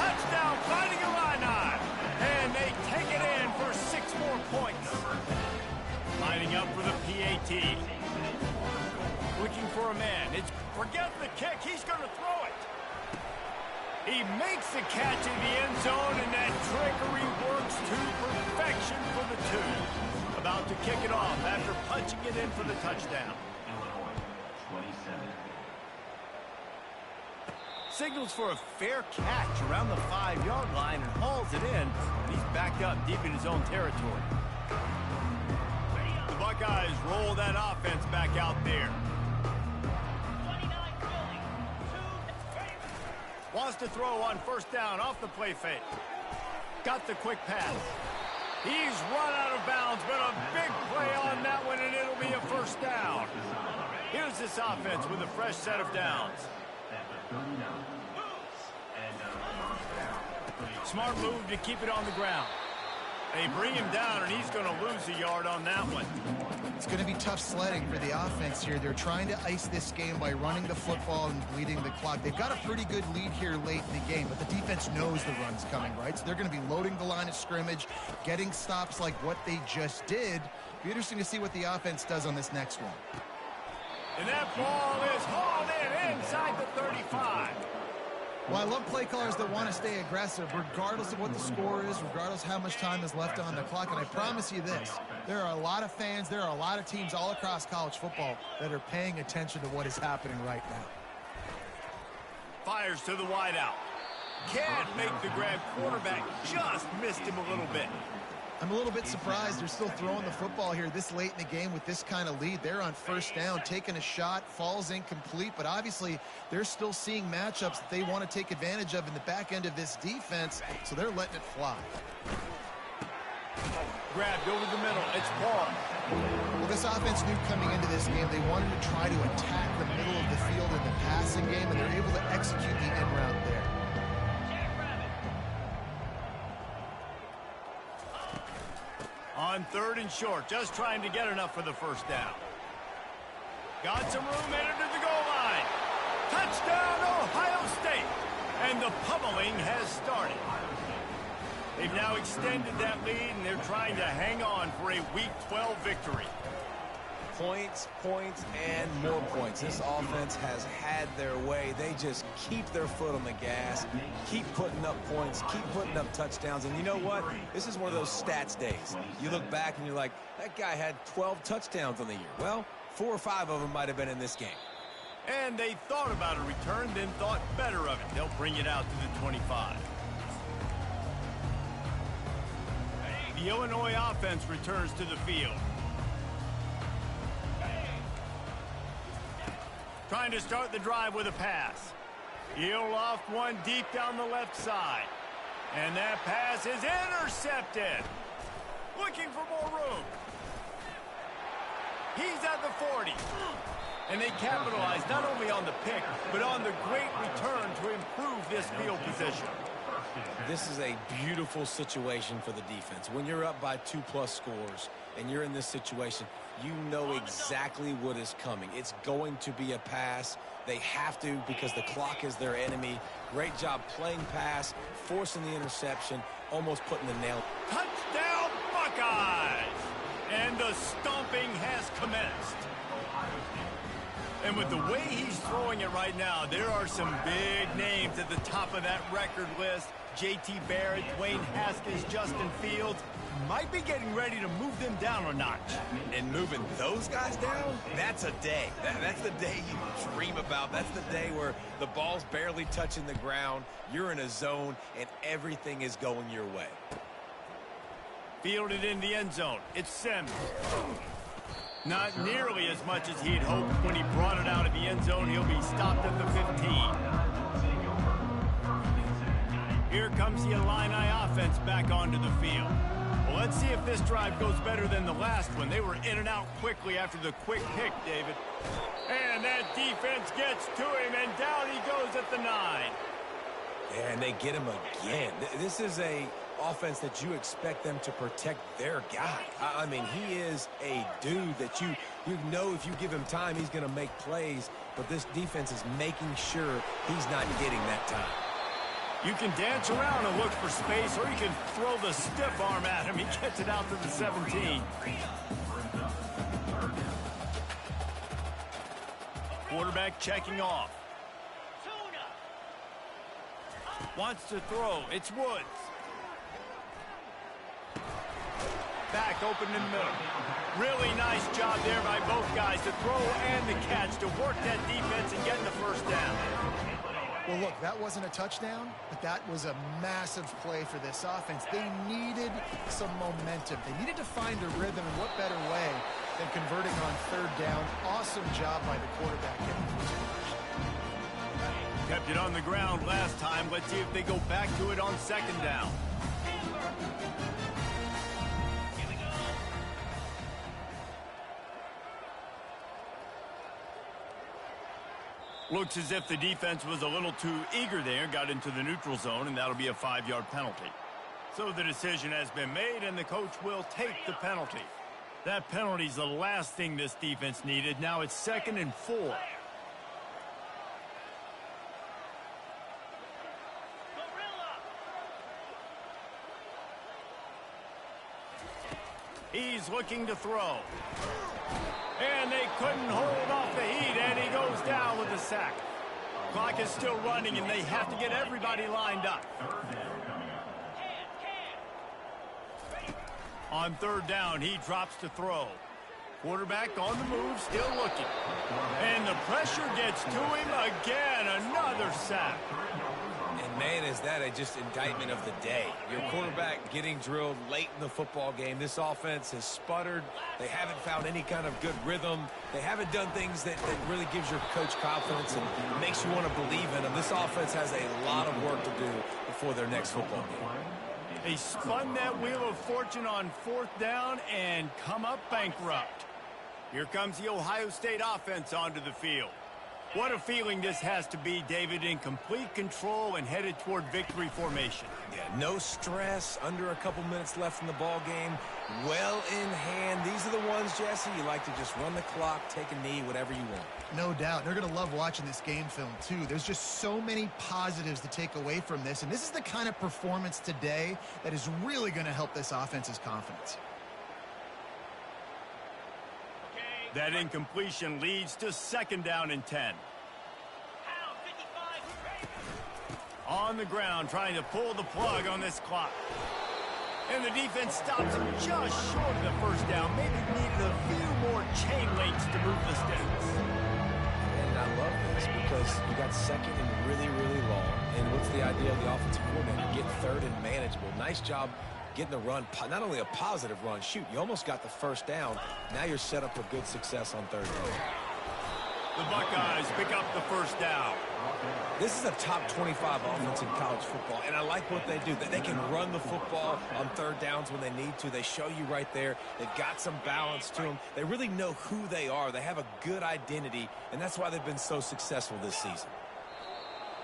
Touchdown, Fighting Illini. And they take it in for 6 more points. Lining up for the PAT. Looking for a man. Forget the kick. He's going to throw it. He makes the catch in the end zone, and that trickery works to perfection for the 2. About to kick it off after punching it in for the touchdown. Signals for a fair catch around the 5-yard line and hauls it in. And he's backed up deep in his own territory. The Buckeyes roll that offense back out there. Wants to throw on 1st down off the play fake. Got the quick pass. He's run out of bounds, but a big play on that one, and it'll be a 1st down. Here's this offense with a fresh set of downs. Smart move to keep it on the ground. They bring him down, and he's going to lose a yard on that one. It's going to be tough sledding for the offense here. They're trying to ice this game by running the football and bleeding the clock. They've got a pretty good lead here late in the game, but the defense knows the run's coming, right? So they're going to be loading the line of scrimmage, getting stops like what they just did. Be interesting to see what the offense does on this next one. And that ball is hauled in inside the 35. Well, I love play callers that want to stay aggressive, regardless of what the score is, regardless how much time is left on the clock. And I promise you this, there are a lot of fans, there are a lot of teams all across college football that are paying attention to what is happening right now. Fires to the wideout. Can't make the grab. Quarterback just missed him a little bit. I'm a little bit surprised they're still throwing the football here this late in the game with this kind of lead. They're on first down, taking a shot, falls incomplete, but obviously they're still seeing matchups that they want to take advantage of in the back end of this defense, so they're letting it fly. Grabbed over the middle. It's Paul. Well, this offense knew coming into this game they wanted to try to attack the middle of the field in the passing game, and they're able to execute the end route there. On 3rd and short, just trying to get enough for the first down. Got some room, headed to the goal line. Touchdown, Ohio State. And the pummeling has started. They've now extended that lead, and they're trying to hang on for a Week 12 victory. Points, points, and more points. This offense has had their way. They just keep their foot on the gas, keep putting up points, keep putting up touchdowns. And you know what? This is one of those stats days. You look back and you're like, that guy had 12 touchdowns on the year. Well, 4 or 5 of them might have been in this game. And they thought about a return, then thought better of it. They'll bring it out to the 25. The Illinois offense returns to the field. Trying to start the drive with a pass. He'll loft one deep down the left side. And that pass is intercepted. Looking for more room. He's at the 40. And they capitalize not only on the pick, but on the great return to improve this field position. This is a beautiful situation for the defense. When you're up by 2+ scores and you're in this situation, you know exactly what is coming. It's going to be a pass. They have to because the clock is their enemy. Great job playing pass, forcing the interception, almost putting the nail. Touchdown, Buckeyes! And the stomping has commenced. And with the way he's throwing it right now, there are some big names at the top of that record list. J.T. Barrett, Dwayne Haskins, Justin Fields might be getting ready to move them down a notch. And moving those guys down, that's a day. That's the day you dream about. That's the day where the ball's barely touching the ground, you're in a zone, and everything is going your way. Fielded in the end zone. It's Sims. Not nearly as much as he'd hoped. When he brought it out of the end zone, he'll be stopped at the 15. Here comes the Illini offense back onto the field. Well, let's see if this drive goes better than the last one. They were in and out quickly after the quick pick, David. And that defense gets to him, and down he goes at the 9. Yeah, and they get him again. This is a offense that you expect them to protect their guy. I mean, he is a dude that you know if you give him time, he's going to make plays, but this defense is making sure he's not getting that time. You can dance around and look for space, or you can throw the stiff arm at him. He gets it out to the 17. Quarterback checking off. Wants to throw. It's Woods. Back open in the middle. Really nice job there by both guys to throw and the catch to work that defense and get the first down. Well, look, that wasn't a touchdown, but that was a massive play for this offense. They needed some momentum. They needed to find a rhythm, and what better way than converting on 3rd down. Awesome job by the quarterback getting the situation. Kept it on the ground last time. Let's see if they go back to it on 2nd down. Looks as if the defense was a little too eager there, got into the neutral zone, and that'll be a 5-yard penalty. So the decision has been made, and the coach will take the penalty. That penalty's the last thing this defense needed. Now it's 2nd and 4. He's looking to throw. And they couldn't hold off the heat, and he goes down with a sack. Clock is still running, and they have to get everybody lined up. On 3rd down, he drops to throw. Quarterback on the move, still looking. And the pressure gets to him again. Another sack. And, man, is that just indictment of the day. Your quarterback getting drilled late in the football game. This offense has sputtered. They haven't found any kind of good rhythm. They haven't done things that really gives your coach confidence and makes you want to believe in them. This offense has a lot of work to do before their next football game. They spun that wheel of fortune on 4th down and come up bankrupt. Here comes the Ohio State offense onto the field. What a feeling this has to be, David, in complete control and headed toward victory formation. Yeah, no stress, under a couple minutes left in the ball game, well in hand. These are the ones, Jesse, you like to just run the clock, take a knee, whatever you want. No doubt. They're going to love watching this game film, too. There's just so many positives to take away from this, and this is the kind of performance today that is really going to help this offense's confidence. That incompletion leads to 2nd down and 10. On the ground, trying to pull the plug on this clock. And the defense stops him just short of the 1st down. Maybe needed a few more chain links to move the sticks. And I love this because you got 2nd and really, really long. And what's the idea of the offensive coordinator? Get 3rd and manageable. Nice job getting the run, not only a positive run, shoot, you almost got the 1st down. Now you're set up for good success on 3rd down. The Buckeyes pick up the 1st down. This is a top 25 offense in college football, and I like what they do. They can run the football on 3rd downs when they need to. They show you right there. They've got some balance to them. They really know who they are. They have a good identity, and that's why they've been so successful this season.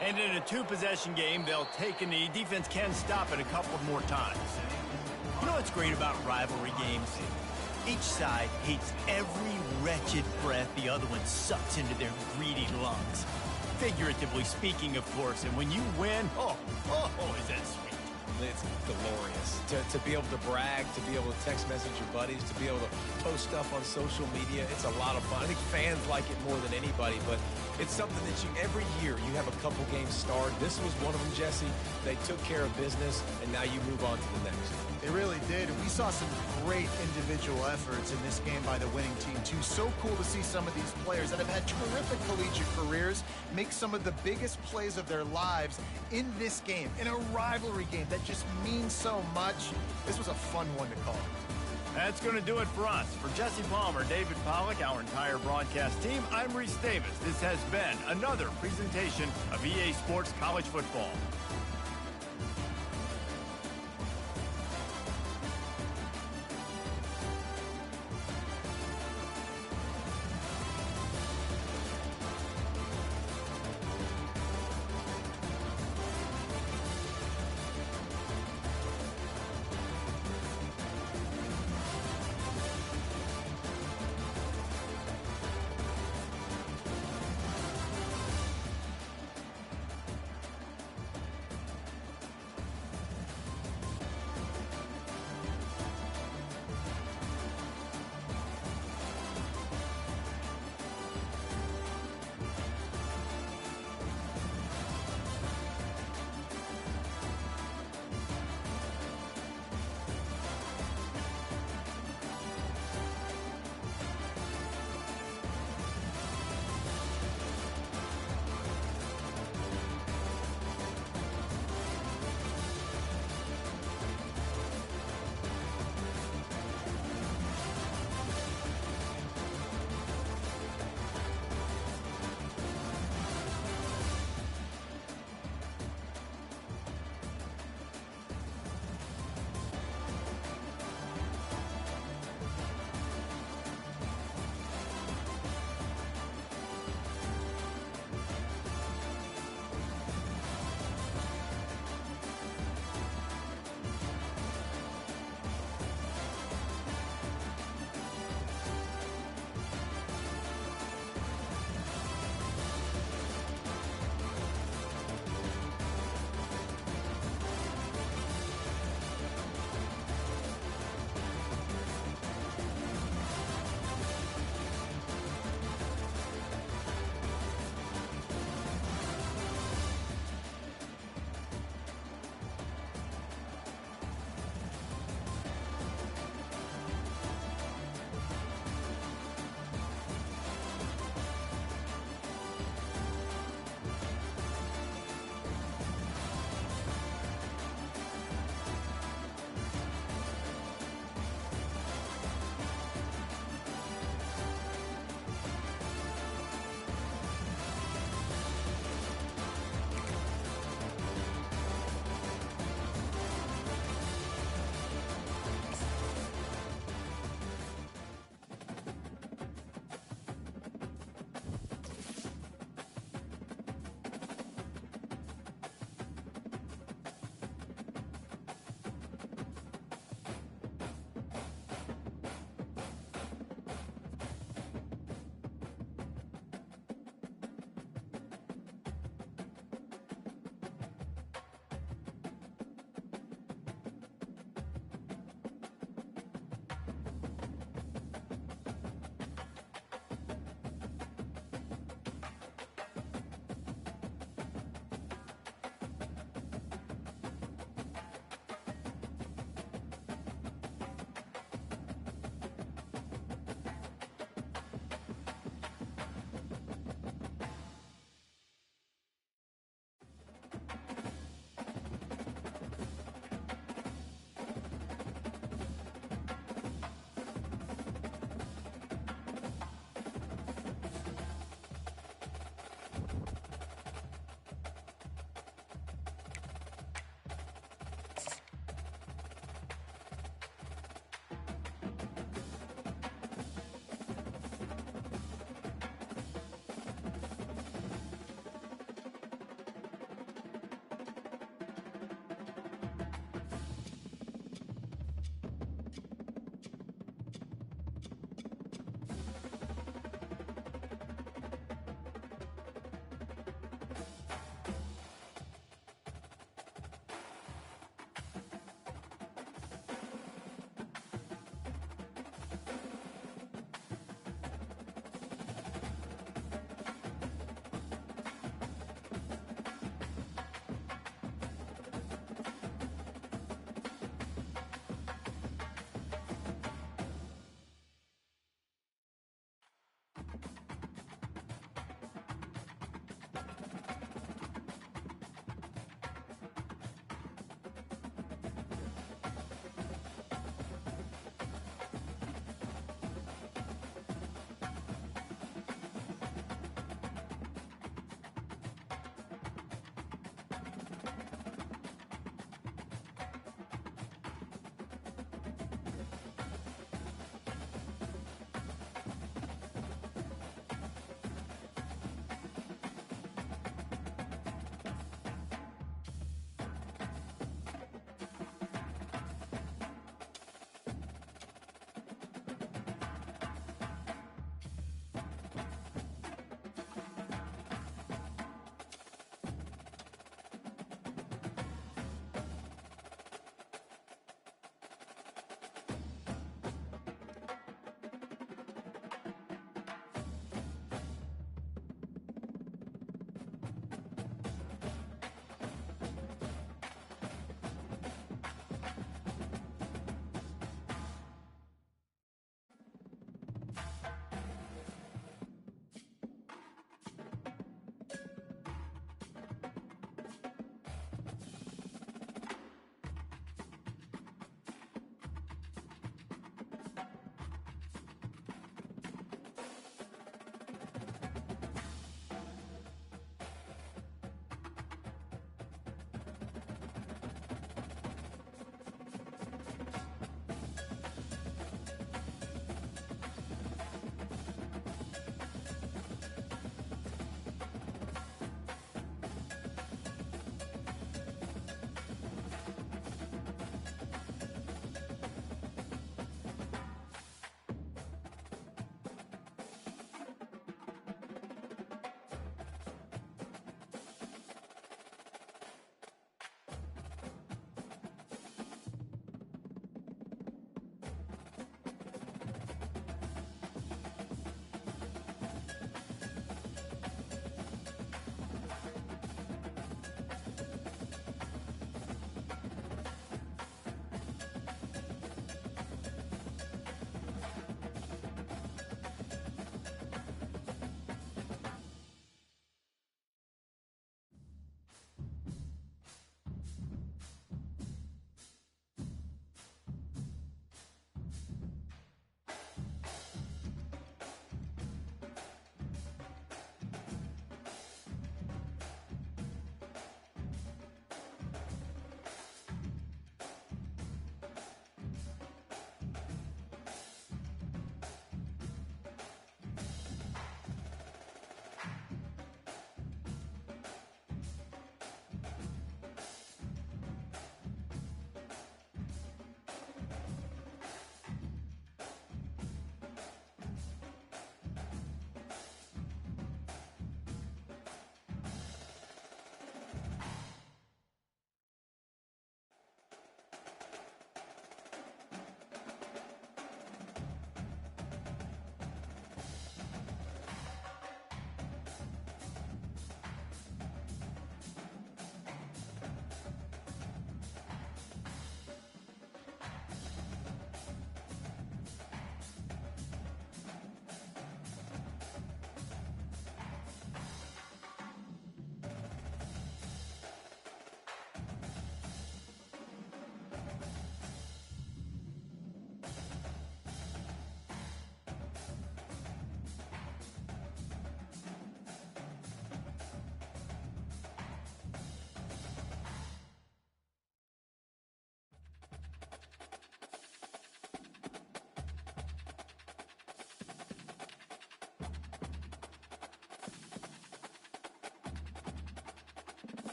And in a 2-possession game, they'll take a knee. Defense can stop it a couple of more times. You know what's great about rivalry games? Each side hates every wretched breath the other one sucks into their greedy lungs. Figuratively speaking, of course. And when you win, oh, is that sweet. It's glorious. To be able to brag, to be able to text message your buddies, to be able to post stuff on social media, it's a lot of fun. I think fans like it more than anybody, but it's something that every year you have a couple games starred. This was one of them, Jesse. They took care of business, and now you move on to the next. They really did. We saw some great individual efforts in this game by the winning team, too. So cool to see some of these players that have had terrific collegiate careers make some of the biggest plays of their lives in this game, in a rivalry game that just means so much. This was a fun one to call. That's going to do it for us. For Jesse Palmer, David Pollack, our entire broadcast team, I'm Reese Davis. This has been another presentation of EA Sports College Football.